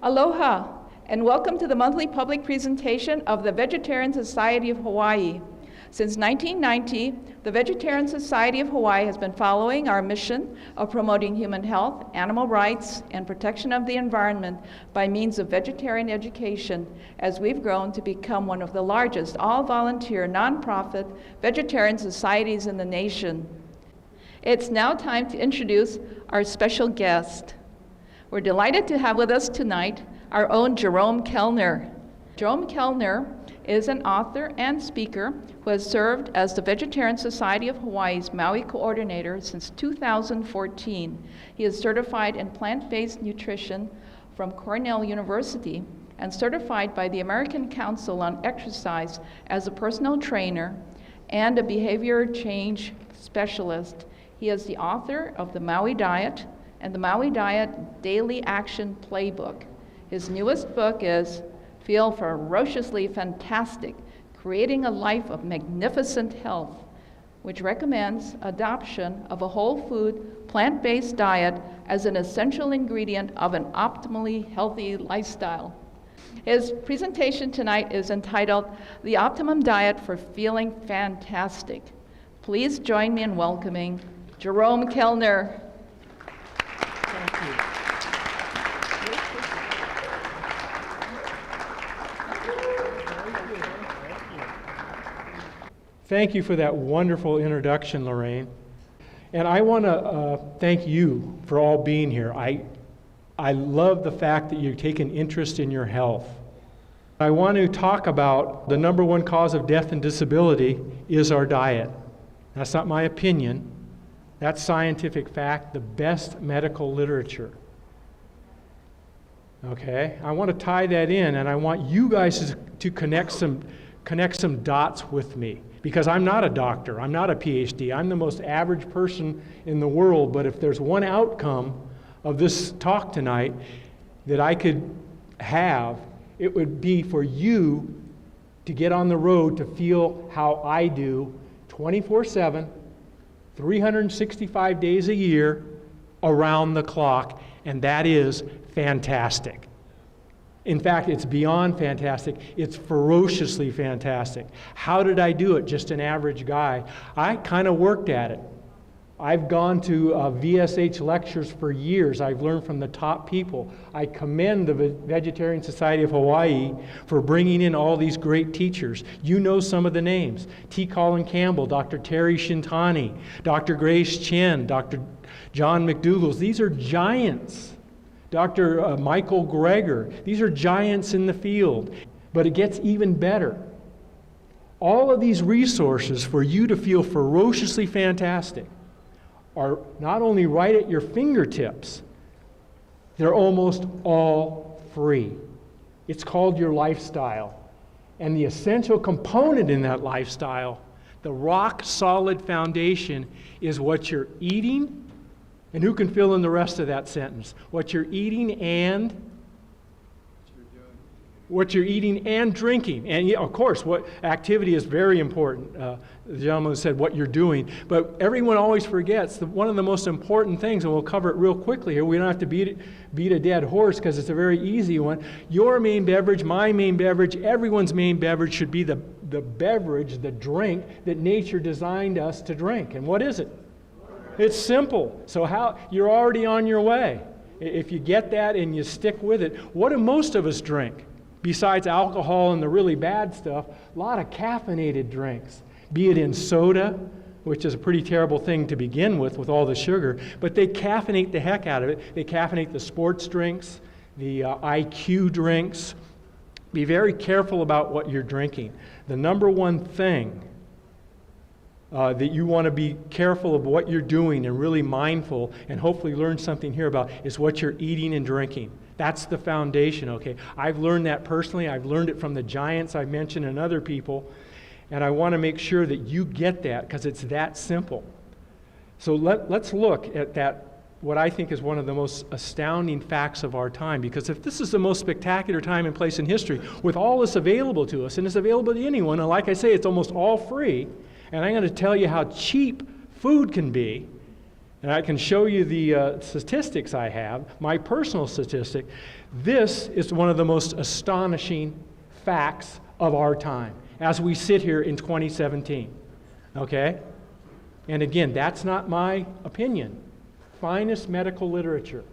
Aloha, and welcome to the monthly public presentation of the Vegetarian Society of Hawaii. Since 1990, the Vegetarian Society of Hawaii has been following our mission of promoting human health, animal rights, and protection of the environment by means of vegetarian education, as we've grown to become one of the largest all-volunteer, nonprofit vegetarian societies in the nation. It's now time to introduce our special guest. We're delighted to have with us tonight our own Jerome Kellner. Jerome Kellner is an author and speaker who has served as the Vegetarian Society of Hawaii's Maui coordinator since 2014. He is certified in plant-based nutrition from Cornell University and certified by the American Council on Exercise as a personal trainer and a behavior change specialist. He is the author of The Maui Diet and the Maui Diet Daily Action Playbook. His newest book is Feel Ferociously Fantastic, Creating a Life of Magnificent Health, which recommends adoption of a whole food, plant-based diet as an essential ingredient of an optimally healthy lifestyle. His presentation tonight is entitled The Optimum Diet for Feeling Fantastic. Please join me in welcoming Jerome Kellner. Thank you. Thank you for that wonderful introduction, Lorraine. And I want to thank you for all being here. I love the fact that you're taking interest in your health. I want to talk about the number one cause of death and disability is our diet. That's not my opinion. That's scientific fact, the best medical literature. Okay? I want to tie that in, and I want you guys to connect some dots with me. Because I'm not a doctor, I'm not a PhD, I'm the most average person in the world, but if there's one outcome of this talk tonight that I could have, it would be for you to get on the road to feel how I do 24/7, 365 days a year, around the clock, and that is fantastic. In fact, it's beyond fantastic. It's ferociously fantastic. How did I do it? Just an average guy. I kind of worked at it. I've gone to VSH lectures for years. I've learned from the top people. I commend the Vegetarian Society of Hawaii for bringing in all these great teachers. You know some of the names. T. Colin Campbell, Dr. Terry Shintani, Dr. Grace Chen, Dr. John McDougall. These are giants. Dr. Michael Greger. These are giants in the field. But it gets even better. All of these resources for you to feel ferociously fantastic are not only right at your fingertips, they're almost all free. It's called your lifestyle. And the essential component in that lifestyle, the rock-solid foundation, is what you're eating. And who can fill in the rest of that sentence? What you're eating and drinking. And of course, what activity is very important. The gentleman said what you're doing. But everyone always forgets that one of the most important things, and we'll cover it real quickly here, we don't have to beat a dead horse because it's a very easy one. Your main beverage, my main beverage, everyone's main beverage should be the beverage, the drink that nature designed us to drink. And what is it? It's simple. So you're already on your way. If you get that and you stick with it, what do most of us drink? Besides alcohol and the really bad stuff, a lot of caffeinated drinks. Be it in soda, which is a pretty terrible thing to begin with all the sugar, but they caffeinate the heck out of it. They caffeinate the sports drinks, the IQ drinks. Be very careful about what you're drinking. The number one thing that you want to be careful of what you're doing and really mindful and hopefully learn something here about is what you're eating and drinking. That's the foundation, okay? I've learned that personally. I've learned it from the giants I've mentioned and other people, and I want to make sure that you get that because it's that simple. So let's look at that, what I think is one of the most astounding facts of our time, because if this is the most spectacular time and place in history with all this available to us, and it's available to anyone, and like I say, it's almost all free, and I'm going to tell you how cheap food can be, And I can show you the statistics I have, my personal statistic. This is one of the most astonishing facts of our time as we sit here in 2017. Okay? And again, that's not my opinion. Finest medical literature.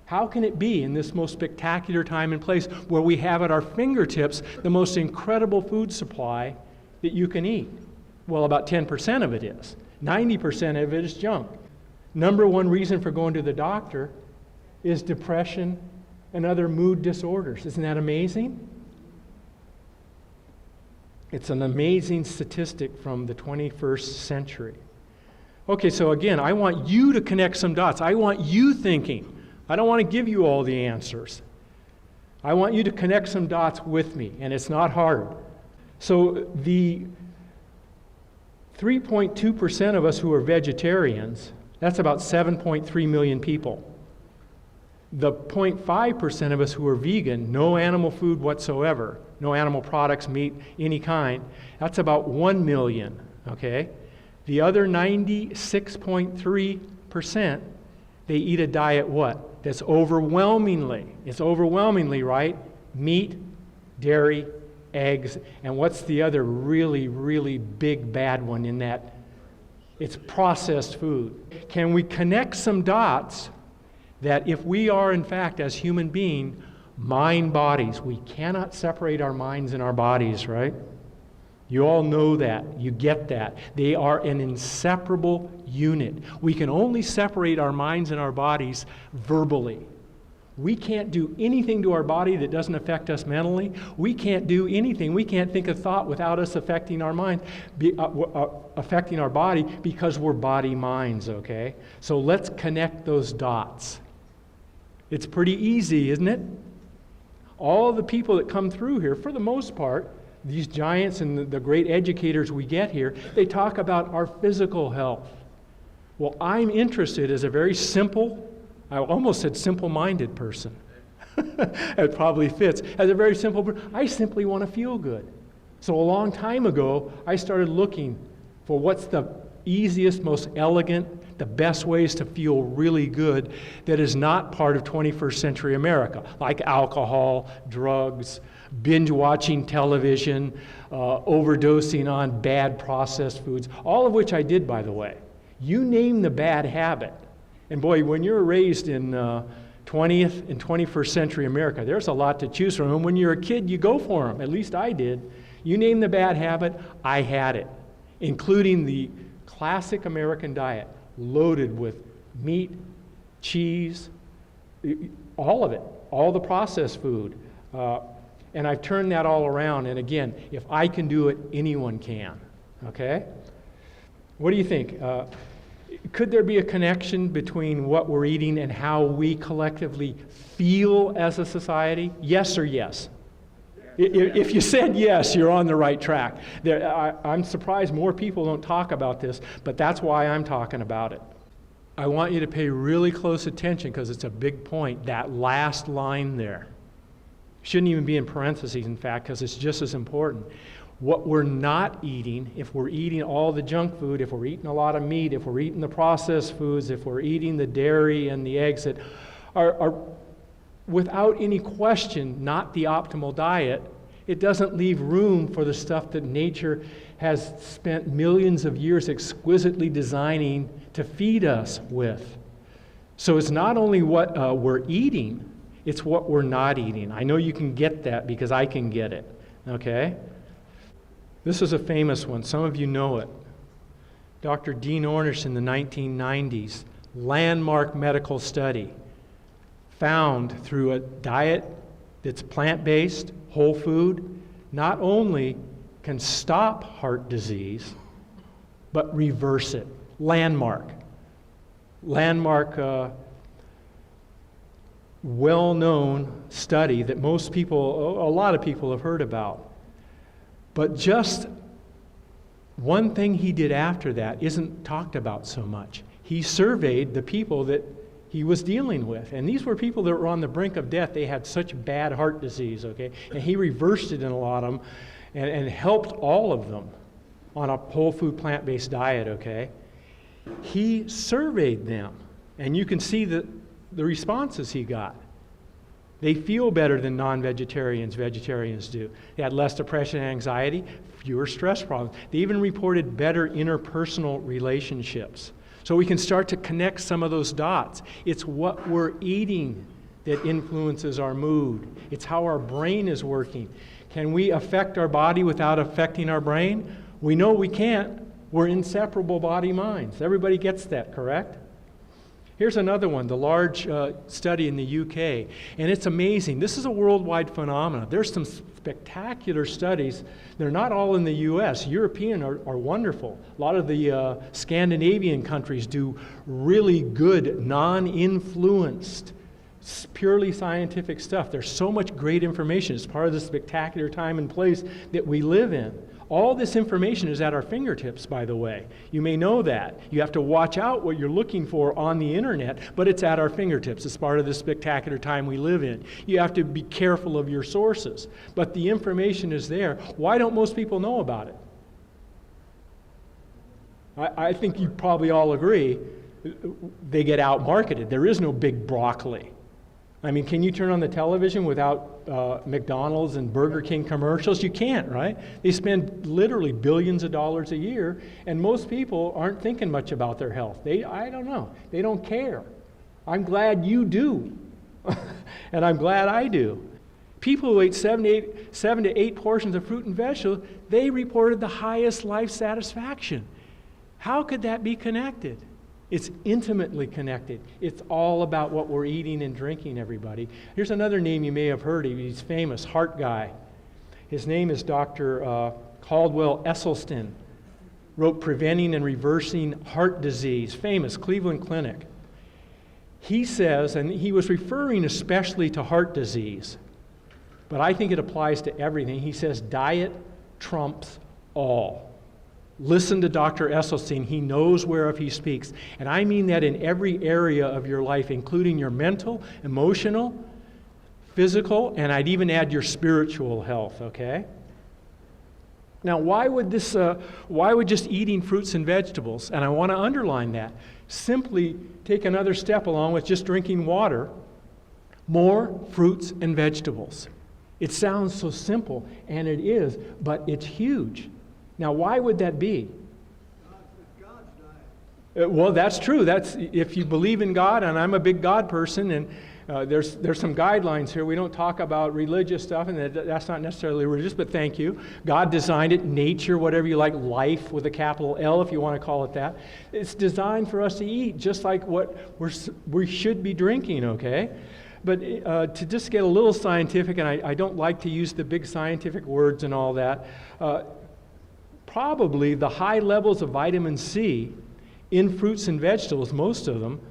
How can it be in this most spectacular time and place where we have at our fingertips the most incredible food supply that you can eat? Well, about 10% of it is. 90% of it is junk. Number one reason for going to the doctor is depression and other mood disorders. Isn't that amazing? It's an amazing statistic from the 21st century. Okay, so again, I want you to connect some dots. I want you thinking. I don't want to give you all the answers. I want you to connect some dots with me, and it's not hard. So the 3.2% of us who are vegetarians, that's about 7.3 million people. The 0.5% of us who are vegan, no animal food whatsoever, no animal products, meat, any kind, that's about 1 million, okay? The other 96.3%, they eat a diet what? That's overwhelmingly, right? Meat, dairy, eggs, and what's the other really, really big bad one in that? It's processed food. Can we connect some dots that if we are, in fact, as human beings, mind bodies, we cannot separate our minds and our bodies, right? You all know that. You get that. They are an inseparable unit. We can only separate our minds and our bodies verbally. We can't do anything to our body that doesn't affect us mentally. We can't do anything. We can't think a thought without us affecting our mind, affecting our body, because we're body minds, okay? So let's connect those dots. It's pretty easy, isn't it? All the people that come through here, for the most part, these giants and the great educators we get here, they talk about our physical health. Well, I'm interested as a very simple, I almost said simple-minded person. It probably fits. As a very simple person, I simply want to feel good. So a long time ago, I started looking for what's the easiest, most elegant, the best ways to feel really good that is not part of 21st century America, like alcohol, drugs, binge watching television, overdosing on bad processed foods, all of which I did, by the way. You name the bad habit. And boy, when you're raised in 20th and 21st century America, there's a lot to choose from. And when you're a kid, you go for them. At least I did. You name the bad habit, I had it, including the classic American diet, loaded with meat, cheese, all of it, all the processed food. And I've turned that all around. And again, if I can do it, anyone can. Okay? What do you think? Could there be a connection between what we're eating and how we collectively feel as a society? Yes or yes? If you said yes, you're on the right track. I'm surprised more people don't talk about this, but that's why I'm talking about it. I want you to pay really close attention because it's a big point, that last line there. Shouldn't even be in parentheses, in fact, because it's just as important. What we're not eating, if we're eating all the junk food, if we're eating a lot of meat, if we're eating the processed foods, if we're eating the dairy and the eggs that are without any question not the optimal diet, it doesn't leave room for the stuff that nature has spent millions of years exquisitely designing to feed us with. So it's not only what we're eating, it's what we're not eating. I know you can get that because I can get it, okay? This is a famous one. Some of you know it. Dr. Dean Ornish in the 1990s, landmark medical study, found through a diet that's plant-based, whole food, not only can stop heart disease, but reverse it. Landmark, well-known study that most people, a lot of people have heard about. But just one thing he did after that isn't talked about so much. He surveyed the people that he was dealing with. And these were people that were on the brink of death. They had such bad heart disease, okay? And he reversed it in a lot of them and helped all of them on a whole food plant-based diet, okay? He surveyed them, and you can see the responses he got. They feel better than non-vegetarians, vegetarians do. They had less depression and anxiety, fewer stress problems. They even reported better interpersonal relationships. So we can start to connect some of those dots. It's what we're eating that influences our mood. It's how our brain is working. Can we affect our body without affecting our brain? We know we can't. We're inseparable body-minds. Everybody gets that, correct? Here's another one, the large study in the UK, and it's amazing. This is a worldwide phenomenon. There's some spectacular studies. They're not all in the US. European are wonderful. A lot of the Scandinavian countries do really good, non-influenced, purely scientific stuff. There's so much great information. It's part of the spectacular time and place that we live in. All this information is at our fingertips, by the way. You may know that. You have to watch out what you're looking for on the internet, but it's at our fingertips. It's part of the spectacular time we live in. You have to be careful of your sources, but the information is there. Why don't most people know about it? I think you probably all agree they get out-marketed. There is no big broccoli. I mean, can you turn on the television without McDonald's and Burger King commercials? You can't, right? They spend literally billions of dollars a year, and most people aren't thinking much about their health. I don't know. They don't care. I'm glad you do, and I'm glad I do. People who ate 7 to 8 portions of fruit and vegetables, they reported the highest life satisfaction. How could that be connected? It's intimately connected. It's all about what we're eating and drinking, everybody. Here's another name you may have heard of. He's famous, heart guy. His name is Dr. Caldwell Esselstyn. Wrote Preventing and Reversing Heart Disease, famous, Cleveland Clinic. He says, and he was referring especially to heart disease, but I think it applies to everything. He says, diet trumps all. Listen to Dr. Esselstyn. He knows whereof he speaks. And I mean that in every area of your life, including your mental, emotional, physical, and I'd even add your spiritual health, okay? Now, why would just eating fruits and vegetables, and I want to underline that, simply take another step along with just drinking water, more fruits and vegetables? It sounds so simple, and it is, but it's huge. Now, why would that be? God's diet. Well, that's true. That's if you believe in God, and I'm a big God person, and there's some guidelines here. We don't talk about religious stuff, and that's not necessarily religious, but thank you. God designed it, nature, whatever you like, life with a capital L, if you want to call it that. It's designed for us to eat, just like what we should be drinking, okay? But to just get a little scientific, and I don't like to use the big scientific words and all that, probably the high levels of vitamin C in fruits and vegetables, most of them,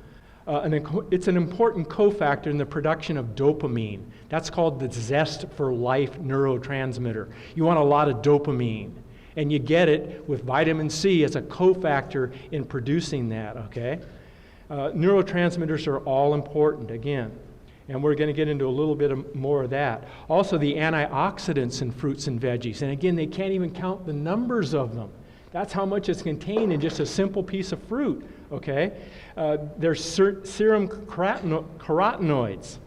it's an important cofactor in the production of dopamine. That's called the zest for life neurotransmitter. You want a lot of dopamine, and you get it with vitamin C as a cofactor in producing that, okay? Neurotransmitters are all important, again. And we're going to get into a little bit more of that. Also, the antioxidants in fruits and veggies. And again, they can't even count the numbers of them. That's how much is contained in just a simple piece of fruit, okay? There's serum carotenoids.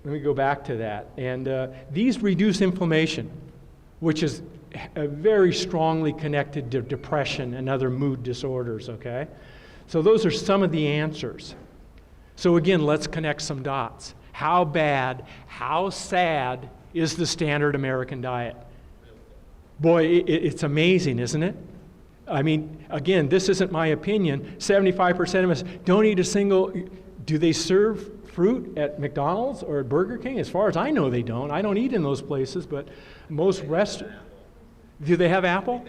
Let me go back to that. And these reduce inflammation, which is very strongly connected to depression and other mood disorders, okay? So those are some of the answers. So again, let's connect some dots. How bad, how sad is the standard American diet? Boy, it's amazing, isn't it? I mean, again, this isn't my opinion. 75% of us don't eat a single... Do they serve fruit at McDonald's or at Burger King? As far as I know, they don't. I don't eat in those places, but most restaurants... Do they have apple?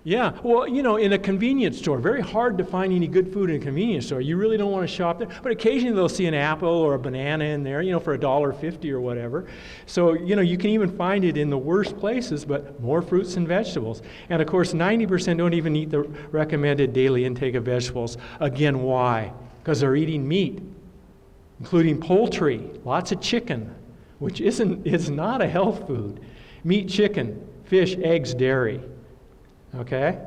Yeah, well, you know, in a convenience store, very hard to find any good food in a convenience store. You really don't want to shop there. But occasionally they'll see an apple or a banana in there, you know, for $1.50 or whatever. So, you know, you can even find it in the worst places, but more fruits and vegetables. And of course, 90% don't even eat the recommended daily intake of vegetables. Again, why? Because they're eating meat, including poultry, lots of chicken, which is not a health food. Meat, chicken, fish, eggs, dairy. Okay?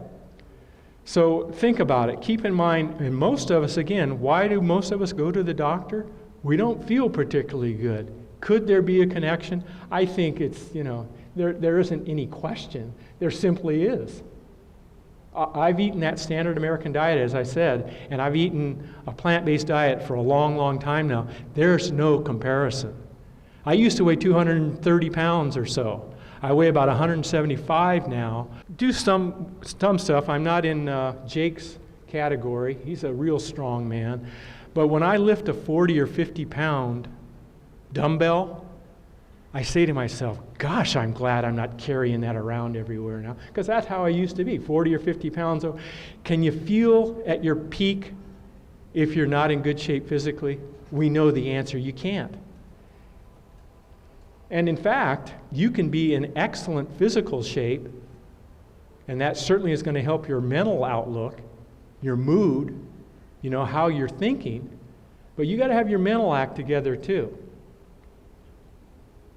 So think about it. Keep in mind, and most of us, again, why do most of us go to the doctor? We don't feel particularly good. Could there be a connection? I think it's, there isn't any question. There simply is. I've eaten that standard American diet, as I said, and I've eaten a plant-based diet for a long, long time now. There's no comparison. I used to weigh 230 pounds or so. I weigh about 175 now. Do some stuff. I'm not in Jake's category. He's a real strong man. But when I lift a 40 or 50 pound dumbbell, I say to myself, gosh, I'm glad I'm not carrying that around everywhere now. Because that's how I used to be, 40 or 50 pounds. Can you feel at your peak if you're not in good shape physically? We know the answer, you can't. And in fact, you can be in excellent physical shape, and that certainly is going to help your mental outlook, your mood, how you're thinking. But you got to have your mental act together too.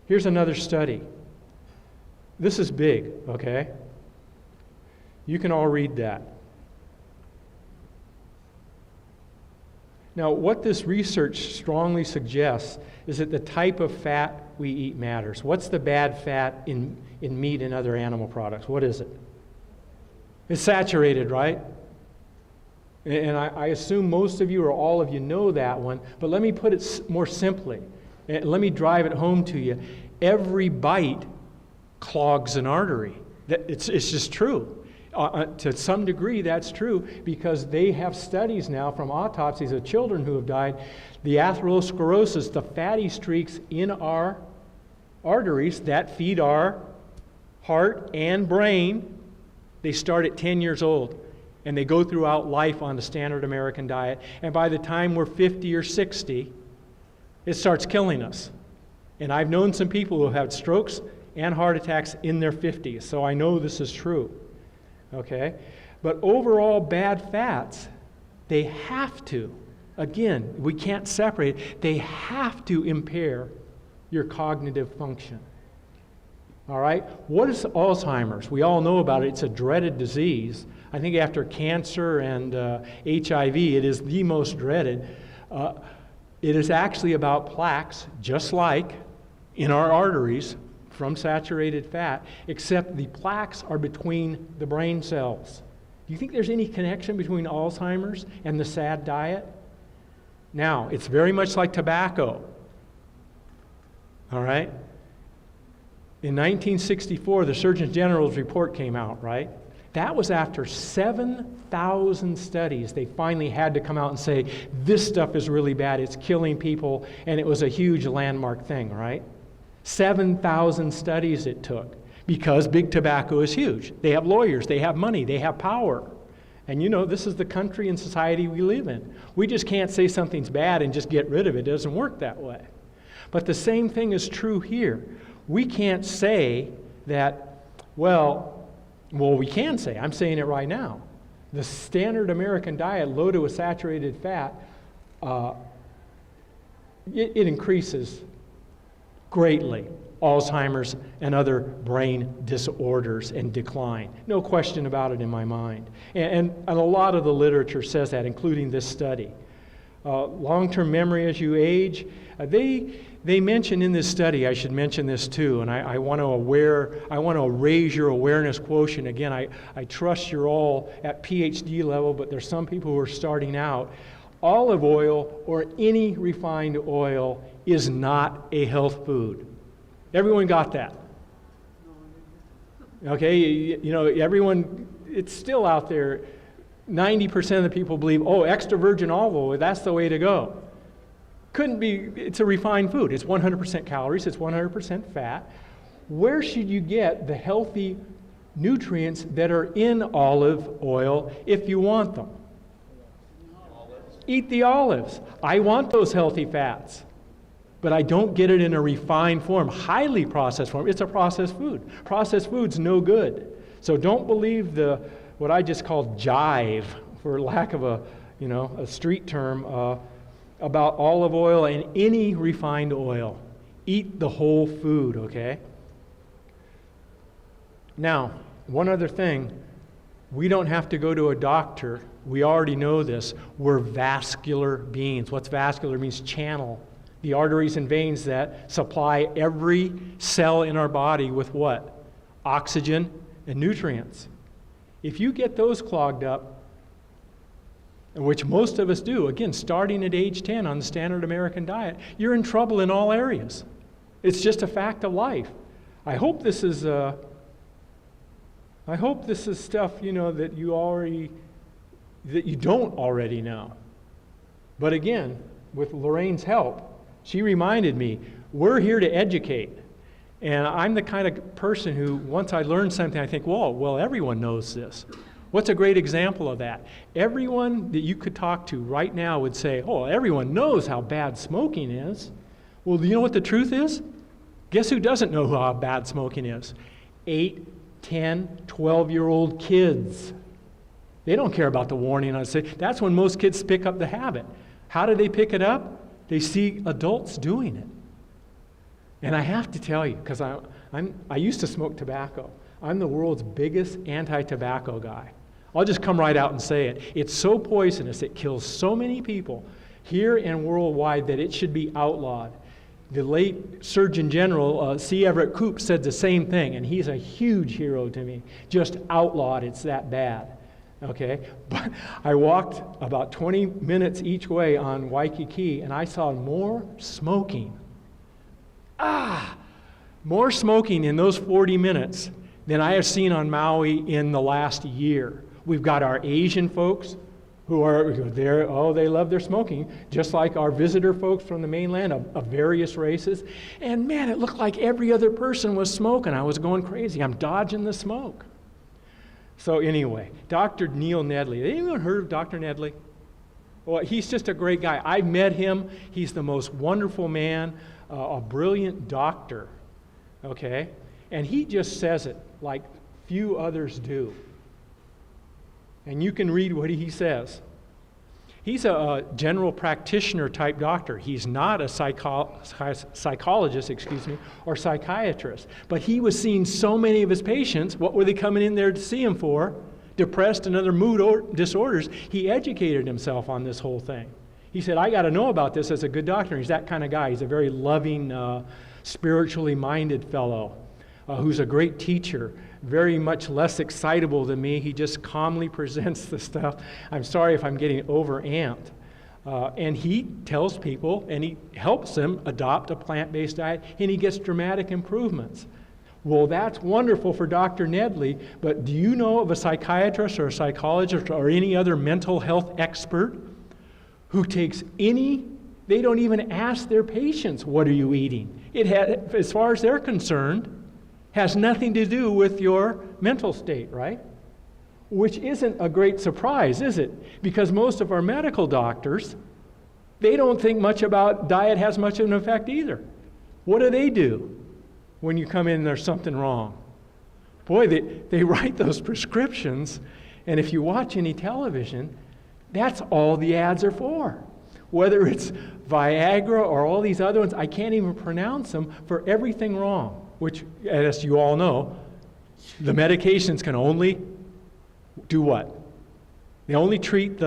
Here's another study. This is big, okay? You can all read that. Now, what this research strongly suggests is that the type of fat we eat matters. What's the bad fat in meat and other animal products? What is it? It's saturated, right? And I assume most of you or all of you know that one, but let me put it more simply. Let me drive it home to you. Every bite clogs an artery. It's just true. To some degree, that's true because they have studies now from autopsies of children who have died. The atherosclerosis, the fatty streaks in our arteries that feed our heart and brain, they start at 10 years old. And they go throughout life on the standard American diet. And by the time we're 50 or 60, it starts killing us. And I've known some people who have had strokes and heart attacks in their 50s, so I know this is true. Okay? But overall bad fats, they have to, again, we can't separate it, they have to impair your cognitive function. All right? What is Alzheimer's? We all know about it. It's a dreaded disease. I think after cancer and HIV, it is the most dreaded. It is actually about plaques, just like in our arteries from saturated fat, except the plaques are between the brain cells. Do you think there's any connection between Alzheimer's and the SAD diet? Now, it's very much like tobacco. All right? In 1964, the Surgeon General's report came out, right? That was after 7,000 studies. They finally had to come out and say, this stuff is really bad, it's killing people, and it was a huge landmark thing, right? 7,000 studies it took, because big tobacco is huge. They have lawyers, they have money, they have power. And this is the country and society we live in. We just can't say something's bad and just get rid of it. It doesn't work that way. But the same thing is true here. We can't say that, well, we can say, I'm saying it right now, the standard American diet loaded with saturated fat, it increases greatly Alzheimer's and other brain disorders and decline. No question about it in my mind. And a lot of the literature says that, including this study. Long-term memory as you age, they mention in this study, I should mention this too, and I want to raise your awareness quotient. Again, I trust you're all at PhD level, but there's some people who are starting out. Olive oil or any refined oil is not a health food. Everyone got that? Okay, everyone, it's still out there. 90% of the people believe, extra virgin olive oil, that's the way to go. Couldn't be, it's a refined food. It's 100% calories, it's 100% fat. Where should you get the healthy nutrients that are in olive oil if you want them? Eat the olives. I want those healthy fats, but I don't get it in a refined form, highly processed form. It's a processed food. Processed food's no good. So don't believe what I just call jive, for lack of a street term, about olive oil and any refined oil. Eat the whole food, okay? Now, one other thing. We don't have to go to a doctor. We already know this. We're vascular beings. What's vascular? It means channel. The arteries and veins that supply every cell in our body with what? Oxygen and nutrients. If you get those clogged up, which most of us do, again, starting at age 10 on the standard American diet, you're in trouble in all areas. It's just a fact of life. I hope this is stuff, that you don't already know. But again, with Lorraine's help, she reminded me, we're here to educate. And I'm the kind of person who, once I learn something, I think, well, everyone knows this. What's a great example of that? Everyone that you could talk to right now would say, everyone knows how bad smoking is. Well, do you know what the truth is? Guess who doesn't know how bad smoking is? 8, 10, 12-year-old kids. They don't care about the warning on say. That's when most kids pick up the habit. How do they pick it up? They see adults doing it. And I have to tell you, because I used to smoke tobacco. I'm the world's biggest anti-tobacco guy. I'll just come right out and say it. It's so poisonous, it kills so many people here and worldwide that it should be outlawed. The late Surgeon General, C. Everett Koop, said the same thing, and he's a huge hero to me. Just outlawed, it's that bad. Okay? But I walked about 20 minutes each way on Waikiki, and I saw more smoking. More smoking in those 40 minutes than I have seen on Maui in the last year. We've got our Asian folks who are there, they love their smoking, just like our visitor folks from the mainland of various races. And man, it looked like every other person was smoking. I was going crazy. I'm dodging the smoke. So anyway, Dr. Neil Nedley. Anyone heard of Dr. Nedley? Well, he's just a great guy. I met him. He's the most wonderful man, a brilliant doctor, okay? And he just says it like few others do. And you can read what he says. He's a general practitioner type doctor. He's not a psychologist, or psychiatrist. But he was seeing so many of his patients. What were they coming in there to see him for? Depressed and other mood disorders. He educated himself on this whole thing. He said, I got to know about this as a good doctor. He's that kind of guy. He's a very loving, spiritually minded fellow who's a great teacher. Very much less excitable than me. He just calmly presents the stuff. I'm sorry if I'm getting overamped. And he tells people, and he helps them adopt a plant-based diet, and he gets dramatic improvements. Well, that's wonderful for Dr. Nedley, but do you know of a psychiatrist or a psychologist or any other mental health expert who takes they don't even ask their patients, what are you eating? As far as they're concerned, has nothing to do with your mental state, right? Which isn't a great surprise, is it? Because most of our medical doctors, they don't think much about diet has much of an effect either. What do when you come in and there's something wrong? Boy, they write those prescriptions, and if you watch any television, that's all the ads are for. Whether it's Viagra or all these other ones, I can't even pronounce them, for everything wrong. Which, as you all know, the medications can only do what? They only treat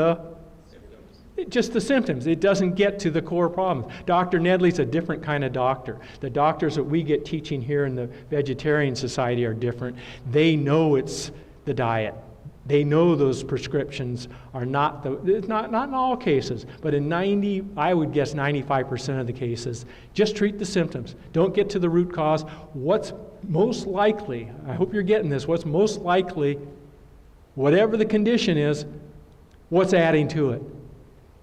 just the symptoms. It doesn't get to the core problems. Dr. Nedley's a different kind of doctor. The doctors that we get teaching here in the Vegetarian Society are different. They know it's the diet. They know those prescriptions are not in all cases, but in I would guess 95% of the cases, just treat the symptoms. Don't get to the root cause. What's most likely, I hope you're getting this, what's most likely, whatever the condition is, what's adding to it?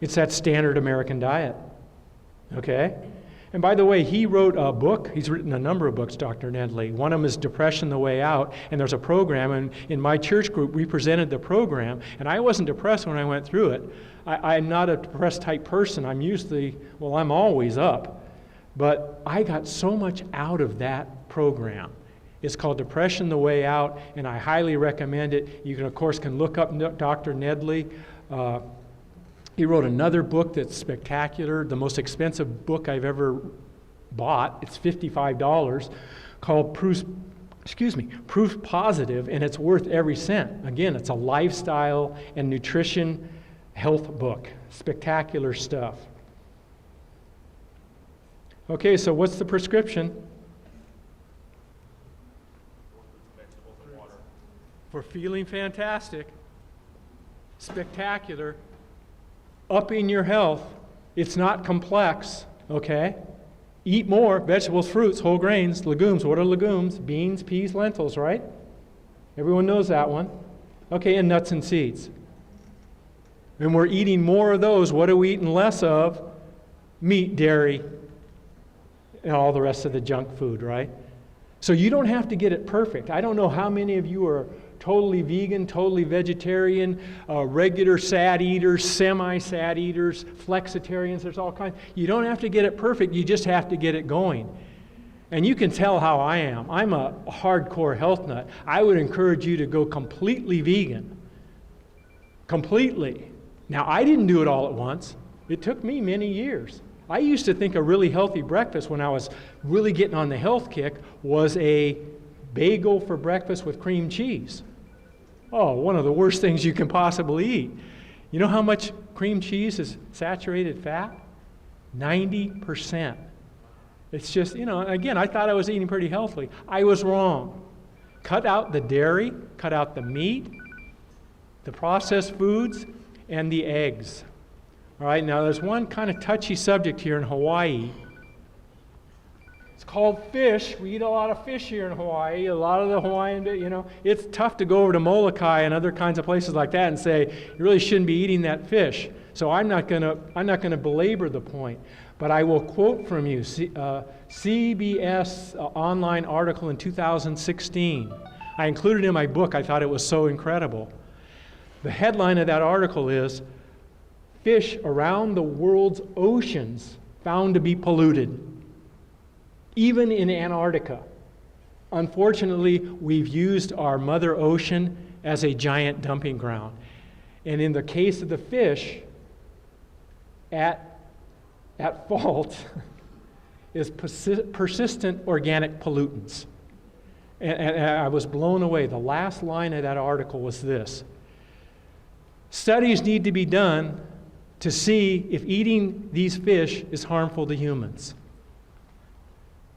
It's that standard American diet, okay? And by the way, he wrote a book. He's written a number of books, Dr. Nedley. One of them is Depression, the Way Out, and there's a program, and in my church group, we presented the program, and I wasn't depressed when I went through it. I'm not a depressed type person. I'm always up. But I got so much out of that program. It's called Depression, the Way Out, and I highly recommend it. You can, of course, look up Dr. Nedley. He wrote another book that's spectacular, the most expensive book I've ever bought. It's $55, called proof positive, and it's worth every cent. Again, it's a lifestyle and nutrition health book. Spectacular stuff. Okay, so what's the prescription? For feeling fantastic, spectacular, upping your health. It's not complex, okay? Eat more vegetables, fruits, whole grains, legumes. What are legumes? Beans, peas, lentils, right? Everyone knows that one. Okay, and nuts and seeds. And we're eating more of those. What are we eating less of? Meat, dairy, and all the rest of the junk food, right? So you don't have to get it perfect. I don't know how many of you are totally vegan, totally vegetarian, regular sad eaters, semi-sad eaters, flexitarians, there's all kinds. You don't have to get it perfect, you just have to get it going. And you can tell how I am. I'm a hardcore health nut. I would encourage you to go completely vegan. Completely. Now, I didn't do it all at once. It took me many years. I used to think a really healthy breakfast when I was really getting on the health kick was a bagel for breakfast with cream cheese. Oh, one of the worst things you can possibly eat. You know how much cream cheese is saturated fat? 90%. It's just, again, I thought I was eating pretty healthily. I was wrong. Cut out the dairy, cut out the meat, the processed foods, and the eggs. All right, now there's one kind of touchy subject here in Hawaii. It's called fish. We eat a lot of fish here in Hawaii. A lot of the Hawaiian, it's tough to go over to Molokai and other kinds of places like that and say you really shouldn't be eating that fish. So I'm not going to belabor the point, but I will quote from you CBS online article in 2016. I included it in my book. I thought it was so incredible. The headline of that article is fish around the world's oceans found to be polluted. Even in Antarctica. Unfortunately, we've used our Mother Ocean as a giant dumping ground. And in the case of the fish, at fault is persistent organic pollutants. And I was blown away. The last line of that article was this: studies need to be done to see if eating these fish is harmful to humans.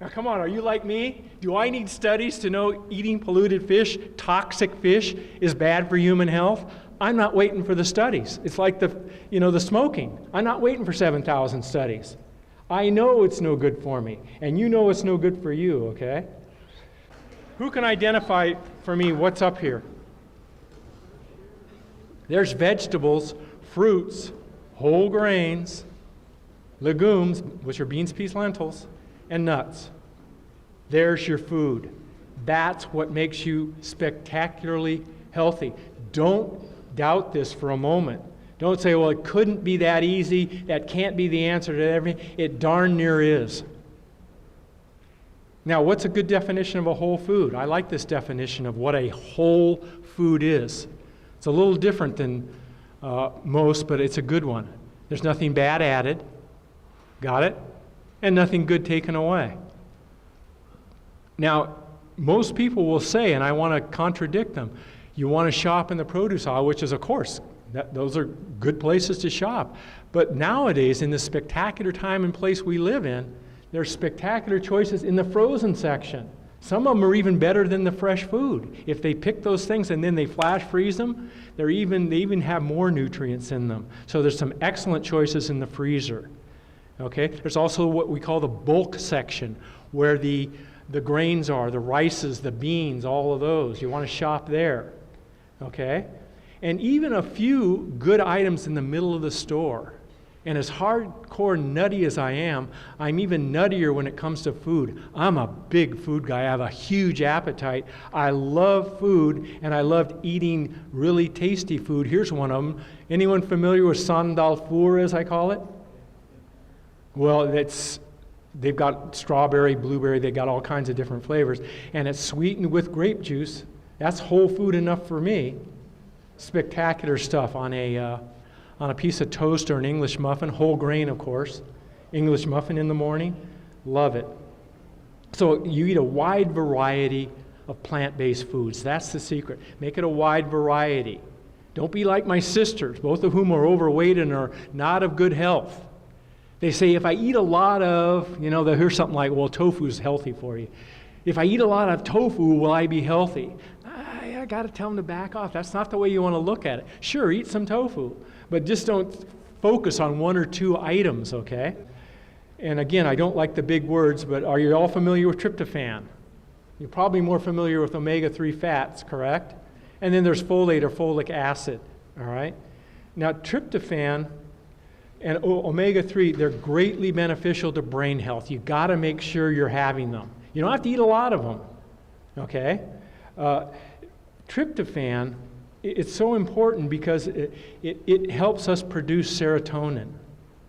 Now, come on, are you like me? Do I need studies to know eating polluted fish, toxic fish, is bad for human health? I'm not waiting for the studies. It's like the smoking. I'm not waiting for 7,000 studies. I know it's no good for me, and you know it's no good for you, okay? Who can identify for me what's up here? There's vegetables, fruits, whole grains, legumes, which are beans, peas, lentils, and nuts. There's your food. That's what makes you spectacularly healthy. Don't doubt this for a moment. Don't say, well, it couldn't be that easy. That can't be the answer to everything. It darn near is. Now, what's a good definition of a whole food? I like this definition of what a whole food is. It's a little different than most, but it's a good one. There's nothing bad added. Got it? And nothing good taken away. Now, most people will say, and I want to contradict them, you want to shop in the produce aisle, which is, of course, those are good places to shop. But nowadays, in the spectacular time and place we live in, there's spectacular choices in the frozen section. Some of them are even better than the fresh food. If they pick those things and then they flash freeze them, they even have more nutrients in them. So there's some excellent choices in the freezer. Okay, there's also what we call the bulk section, where the grains are, the rices, the beans, all of those. You want to shop there. Okay? And even a few good items in the middle of the store. And as hardcore nutty as I am, I'm even nuttier when it comes to food. I'm a big food guy. I have a huge appetite. I love food, and I loved eating really tasty food. Here's one of them. Anyone familiar with sandalwood, as I call it? Well, they've got strawberry, blueberry, they've got all kinds of different flavors, and it's sweetened with grape juice. That's whole food enough for me. Spectacular stuff on a piece of toast or an English muffin, whole grain, of course. English muffin in the morning, love it. So you eat a wide variety of plant-based foods. That's the secret. Make it a wide variety. Don't be like my sisters, both of whom are overweight and are not of good health. They say, if I eat a lot of, they'll hear something like, well, tofu is healthy for you. If I eat a lot of tofu, will I be healthy? I got to tell them to back off. That's not the way you want to look at it. Sure, eat some tofu, but just don't focus on one or two items, okay? And again, I don't like the big words, but are you all familiar with tryptophan? You're probably more familiar with omega-3 fats, correct? And then there's folate or folic acid, all right? Now, tryptophan and omega-3, they're greatly beneficial to brain health. You've got to make sure you're having them. You don't have to eat a lot of them, okay? Tryptophan, it's so important because it helps us produce serotonin.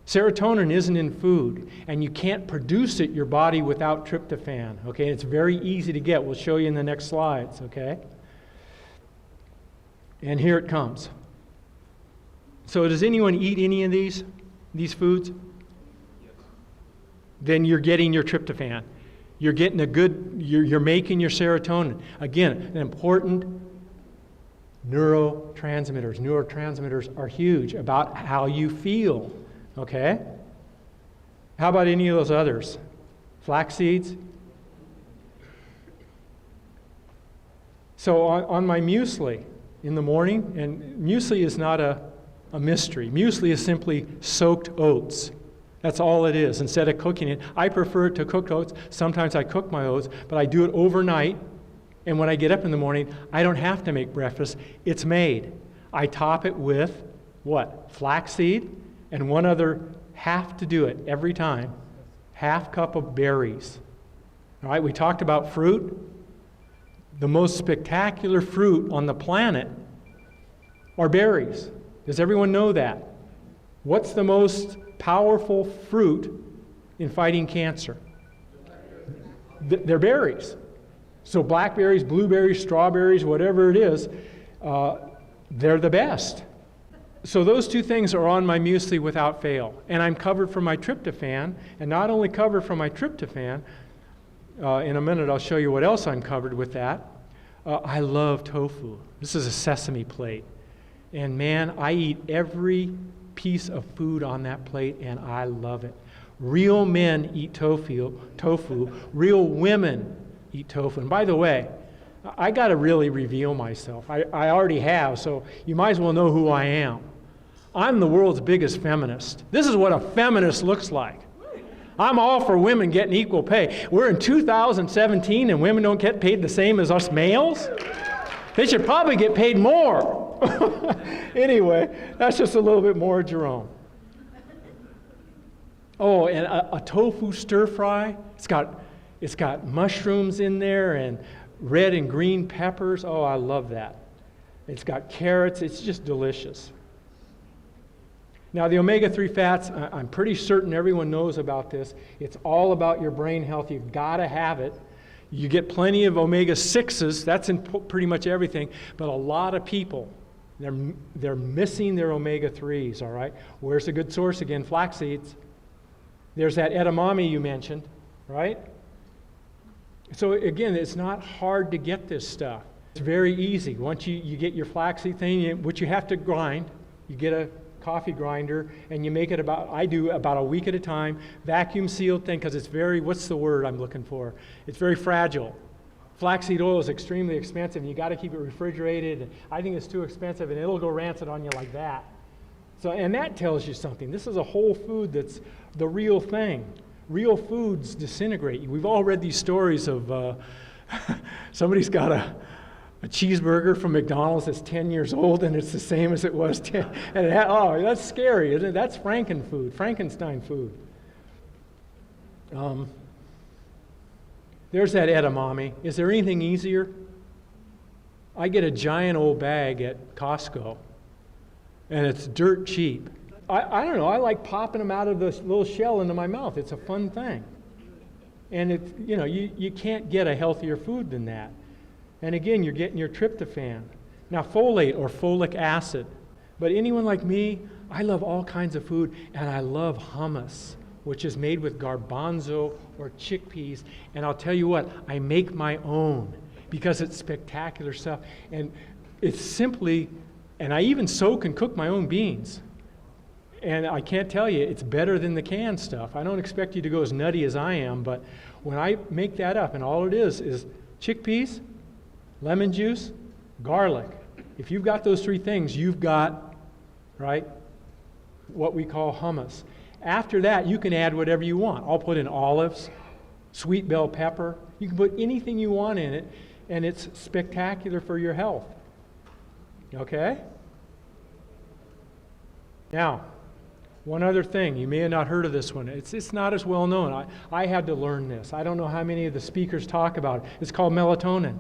Serotonin isn't in food, and you can't produce it, your body, without tryptophan, okay? It's very easy to get. We'll show you in the next slides, okay? And here it comes. So does anyone eat any of these foods? Yes. Then you're getting your tryptophan. You're getting you're making your serotonin. Again, an important neurotransmitters. Neurotransmitters are huge about how you feel, okay? How about any of those others? Flax seeds? So on my muesli in the morning, and muesli is not a mystery. Muesli is simply soaked oats. That's all it is. Instead of cooking it, I prefer to cook oats. Sometimes I cook my oats, but I do it overnight. And when I get up in the morning, I don't have to make breakfast. It's made. I top it with what? Flaxseed and one other, have to do it every time. Half cup of berries. All right, we talked about fruit. The most spectacular fruit on the planet are berries. Does everyone know that? What's the most powerful fruit in fighting cancer? They're berries. So blackberries, blueberries, strawberries, whatever it is, they're the best. So those two things are on my muesli without fail. And I'm covered for my tryptophan. And not only covered for my tryptophan, in a minute I'll show you what else I'm covered with that. I love tofu. This is a sesame plate. And man, I eat every piece of food on that plate, and I love it. Real men eat tofu. Real women eat tofu. And by the way, I got to really reveal myself. I already have, so you might as well know who I am. I'm the world's biggest feminist. This is what a feminist looks like. I'm all for women getting equal pay. We're in 2017 and women don't get paid the same as us males? They should probably get paid more. Anyway, that's just a little bit more Jerome. Oh, and a tofu stir fry. It's got mushrooms in there and red and green peppers. Oh, I love that. It's got carrots. It's just delicious. Now, the omega-3 fats, I'm pretty certain everyone knows about this. It's all about your brain health. You've got to have it. You get plenty of omega-6s. That's in pretty much everything. But a lot of people, they're missing their omega-3s, all right? Where's a good source again? Flax seeds. There's that edamame you mentioned, right? So again, it's not hard to get this stuff. It's very easy. Once you get your flaxseed thing, which you have to grind, you get a coffee grinder, and you make it I do about a week at a time, vacuum sealed thing, because it's very, what's the word I'm looking for? It's very fragile. Flaxseed oil is extremely expensive, and you got to keep it refrigerated. I think it's too expensive, and it'll go rancid on you like that. So, and that tells you something. This is a whole food that's the real thing. Real foods disintegrate. We've all read these stories of somebody's got a cheeseburger from McDonald's that's 10 years old and it's the same as it was 10. And oh, that's scary, isn't it? That's Frankenstein food. There's that edamame. Is there anything easier? I get a giant old bag at Costco, and it's dirt cheap. I don't know, I like popping them out of the little shell into my mouth. It's a fun thing. And it's, you can't get a healthier food than that. And again, you're getting your tryptophan. Now, folate or folic acid. But anyone like me, I love all kinds of food, and I love hummus, which is made with garbanzo or chickpeas. And I'll tell you what, I make my own. because it's spectacular stuff. And it's simply, and I even soak and cook my own beans. And I can't tell you, it's better than the canned stuff. I don't expect you to go as nutty as I am, but when I make that up, and all it is chickpeas, lemon juice, garlic. If you've got those three things, you've got, right, what we call hummus. After that, you can add whatever you want. I'll put in olives, sweet bell pepper. You can put anything you want in it, and it's spectacular for your health. Okay? Now, one other thing. You may have not heard of this one. It's not as well known. I had to learn this. I don't know how many of the speakers talk about it. It's called melatonin.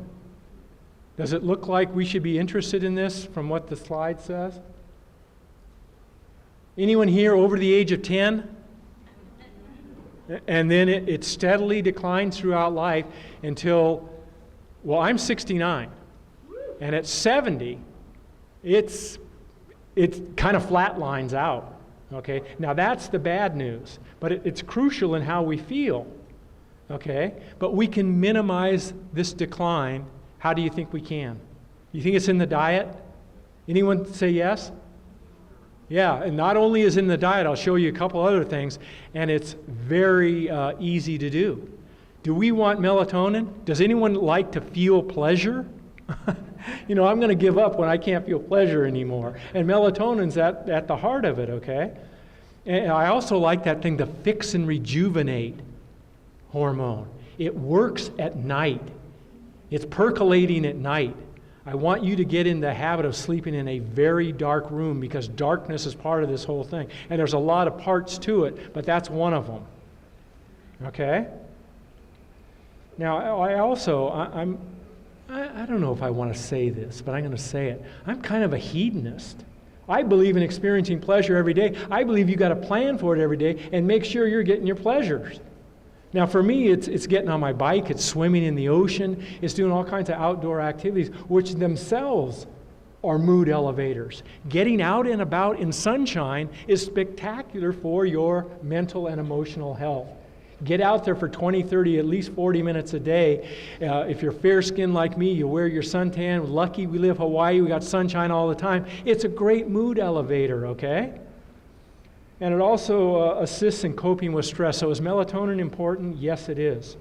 Does it look like we should be interested in this from what the slide says? Anyone here over the age of 10? And then it steadily declines throughout life until, well, I'm 69. And at 70, it kind of flatlines out. Okay? Now that's the bad news. But it's crucial in how we feel. Okay? But we can minimize this decline. How do you think we can? You think it's in the diet? Anyone say yes? Yeah, and not only is in the diet, I'll show you a couple other things, and it's very easy to do. Do we want melatonin? Does anyone like to feel pleasure? I'm going to give up when I can't feel pleasure anymore. And melatonin's at the heart of it, okay? And I also like that thing, the fix and rejuvenate hormone. It works at night. It's percolating at night. I want you to get in the habit of sleeping in a very dark room because darkness is part of this whole thing. And there's a lot of parts to it, but that's one of them. Okay? Now, I don't know if I want to say this, but I'm going to say it. I'm kind of a hedonist. I believe in experiencing pleasure every day. I believe you got to plan for it every day and make sure you're getting your pleasures. Now, for me, it's getting on my bike, it's swimming in the ocean, it's doing all kinds of outdoor activities, which themselves are mood elevators. Getting out and about in sunshine is spectacular for your mental and emotional health. Get out there for 20, 30, at least 40 minutes a day. If you're fair-skinned like me, you wear your suntan. Lucky we live Hawaii, we got sunshine all the time. It's a great mood elevator, okay? And it also assists in coping with stress. So is melatonin important? Yes, it is.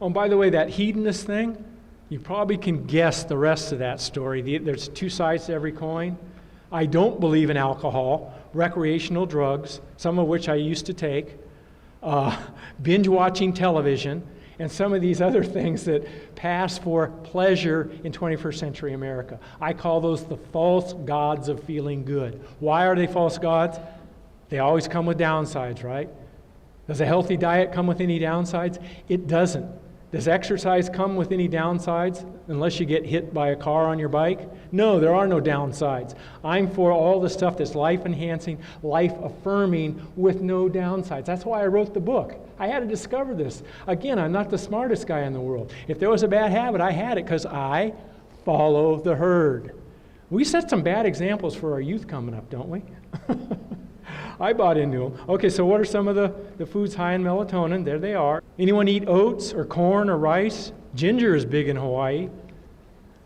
Oh, and by the way, that hedonist thing, you probably can guess the rest of that story. There's two sides to every coin. I don't believe in alcohol, recreational drugs, some of which I used to take, binge watching television, and some of these other things that pass for pleasure in 21st century America. I call those the false gods of feeling good. Why are they false gods? They always come with downsides, right? Does a healthy diet come with any downsides? It doesn't. Does exercise come with any downsides unless you get hit by a car on your bike? No, there are no downsides. I'm for all the stuff that's life-enhancing, life-affirming with no downsides. That's why I wrote the book. I had to discover this. Again, I'm not the smartest guy in the world. If there was a bad habit, I had it because I follow the herd. We set some bad examples for our youth coming up, don't we? I bought into them. Okay, so what are some of the foods high in melatonin? There they are. Anyone eat oats or corn or rice? Ginger is big in Hawaii.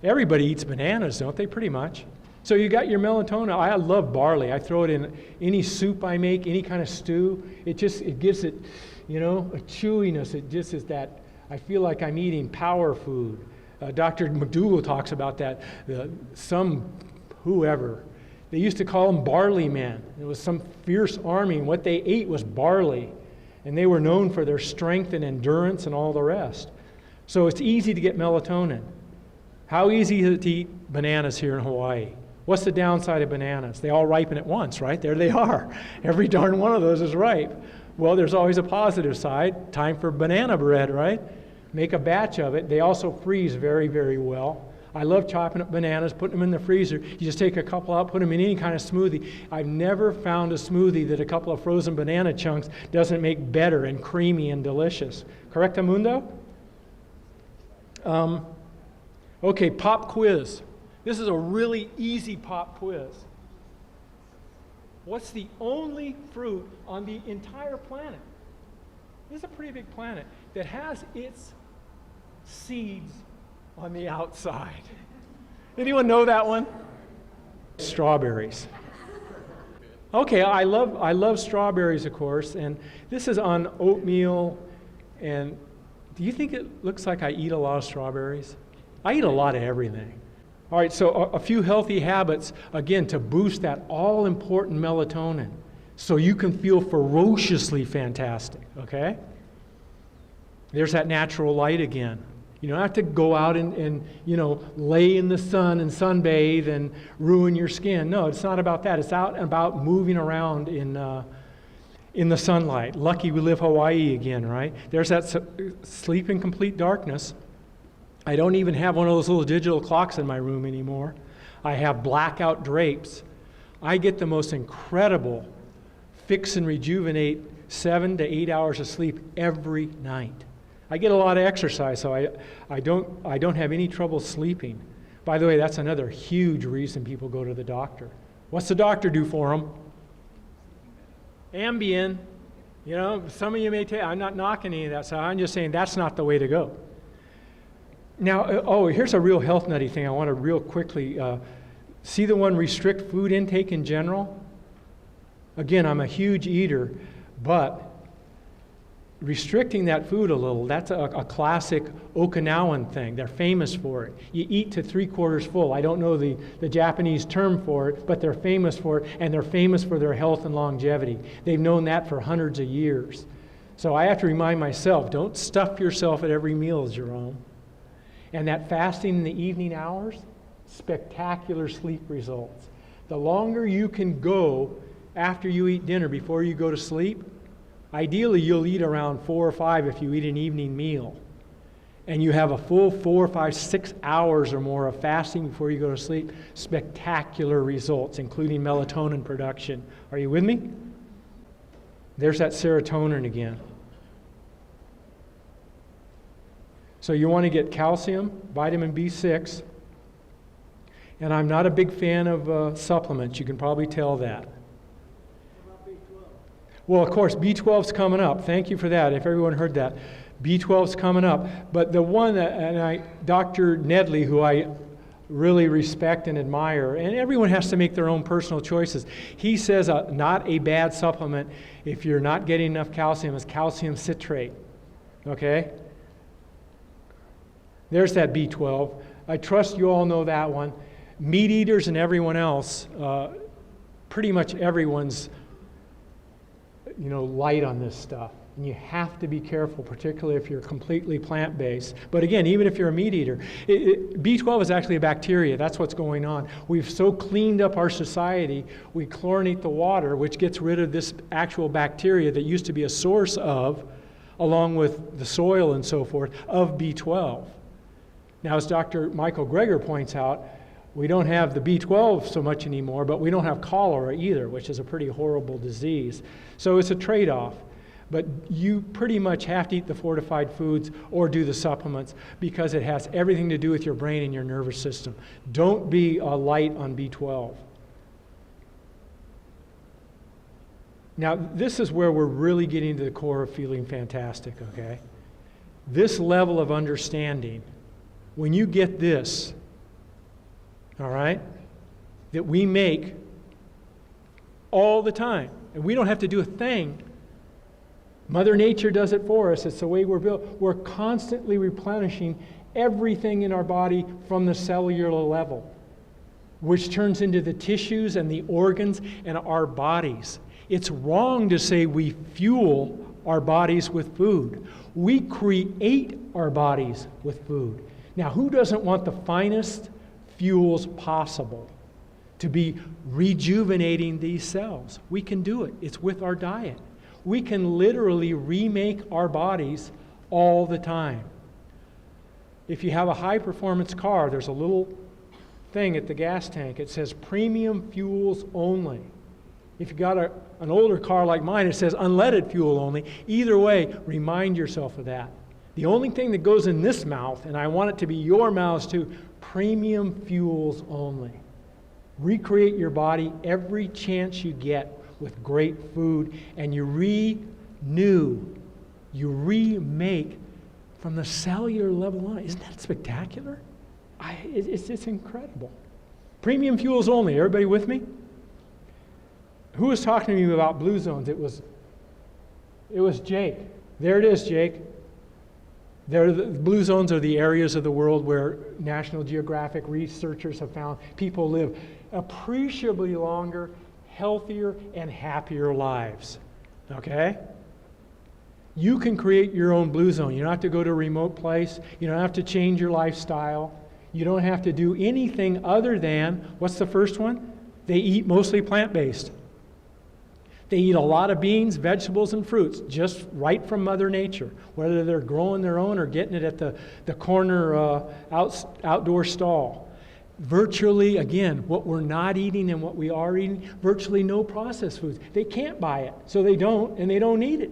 Everybody eats bananas, don't they? Pretty much. So you got your melatonin. I love barley. I throw it in any soup I make, any kind of stew. It gives it, a chewiness. It just is that, I feel like I'm eating power food. Dr. McDougall talks about that. Whoever. They used to call them barley men. It was some fierce army, and what they ate was barley. And they were known for their strength and endurance and all the rest. So it's easy to get melatonin. How easy is it to eat bananas here in Hawaii? What's the downside of bananas? They all ripen at once, right? There they are. Every darn one of those is ripe. Well, there's always a positive side. Time for banana bread, right? Make a batch of it. They also freeze very, very well. I love chopping up bananas, putting them in the freezer. You just take a couple out, put them in any kind of smoothie. I've never found a smoothie that a couple of frozen banana chunks doesn't make better and creamy and delicious. Correcto mundo? Okay, pop quiz. This is a really easy pop quiz. What's the only fruit on the entire planet? This is a pretty big planet that has its seeds on the outside. Anyone know that one? Strawberries. Okay, I love strawberries, of course, and this is on oatmeal. And do you think it looks like I eat a lot of strawberries? I eat a lot of everything. All right, so a few healthy habits, again, to boost that all-important melatonin so you can feel ferociously fantastic, okay? There's that natural light again. You don't have to go out and lay in the sun and sunbathe and ruin your skin. No, it's not about that. It's about moving around in the sunlight. Lucky we live Hawaii again, right? There's that sleep in complete darkness. I don't even have one of those little digital clocks in my room anymore. I have blackout drapes. I get the most incredible fix and rejuvenate 7 to 8 hours of sleep every night. I get a lot of exercise, so I don't have any trouble sleeping. By the way, that's another huge reason people go to the doctor. What's the doctor do for them? Ambien. Some of you may take, I'm not knocking any of that, so I'm just saying that's not the way to go. Now, here's a real health nutty thing I want to real quickly see the one restrict food intake in general. Again, I'm a huge eater, but restricting that food a little, that's a classic Okinawan thing. They're famous for it. You eat to 3/4 full. I don't know the Japanese term for it, but they're famous for it, and they're famous for their health and longevity. They've known that for hundreds of years. So I have to remind myself, don't stuff yourself at every meal, Jerome. And that fasting in the evening hours, spectacular sleep results. The longer you can go after you eat dinner before you go to sleep, ideally you'll eat around 4 or 5 if you eat an evening meal. And you have a full 4, 5, 6 hours or more of fasting before you go to sleep, spectacular results, including melatonin production. Are you with me? There's that serotonin again. So you want to get calcium, vitamin B6, and I'm not a big fan of supplements. You can probably tell that. What about B12? Well, of course, B12's coming up. Thank you for that, if everyone heard that. B12's coming up. But the one that, Dr. Nedley, who I really respect and admire, and everyone has to make their own personal choices. He says not a bad supplement if you're not getting enough calcium is calcium citrate. Okay? There's that B12. I trust you all know that one. Meat eaters and everyone else, pretty much everyone's, light on this stuff. And you have to be careful, particularly if you're completely plant-based. But again, even if you're a meat eater, B12 is actually a bacteria. That's what's going on. We've so cleaned up our society, we chlorinate the water, which gets rid of this actual bacteria that used to be a source of, along with the soil and so forth, of B12. Now, as Dr. Michael Greger points out, we don't have the B12 so much anymore, but we don't have cholera either, which is a pretty horrible disease. So it's a trade-off. But you pretty much have to eat the fortified foods or do the supplements because it has everything to do with your brain and your nervous system. Don't be light on B12. Now, this is where we're really getting to the core of feeling fantastic, okay? This level of understanding, when you get this, all right, that we make all the time, and we don't have to do a thing. Mother Nature does it for us. It's the way we're built. We're constantly replenishing everything in our body from the cellular level, which turns into the tissues and the organs and our bodies. It's wrong to say we fuel our bodies with food. We create our bodies with food. Now, who doesn't want the finest fuels possible to be rejuvenating these cells? We can do it. It's with our diet. We can literally remake our bodies all the time. If you have a high-performance car, there's a little thing at the gas tank. It says premium fuels only. If you've got an older car like mine, it says unleaded fuel only. Either way, remind yourself of that. The only thing that goes in this mouth, and I want it to be your mouths too, premium fuels only. Recreate your body every chance you get with great food, and you renew, you remake from the cellular level on. Isn't that spectacular? It's incredible. Premium fuels only. Everybody with me? Who was talking to me about blue zones? It was Jake. There it is, Jake. The blue zones are the areas of the world where National Geographic researchers have found people live appreciably longer, healthier, and happier lives. Okay? You can create your own blue zone. You don't have to go to a remote place. You don't have to change your lifestyle. You don't have to do anything other than, what's the first one? They eat mostly plant-based. They eat a lot of beans, vegetables, and fruits, just right from Mother Nature, whether they're growing their own or getting it at the corner outdoor stall. Virtually, again, what we're not eating and what we are eating, virtually no processed foods. They can't buy it, so they don't, and they don't need it.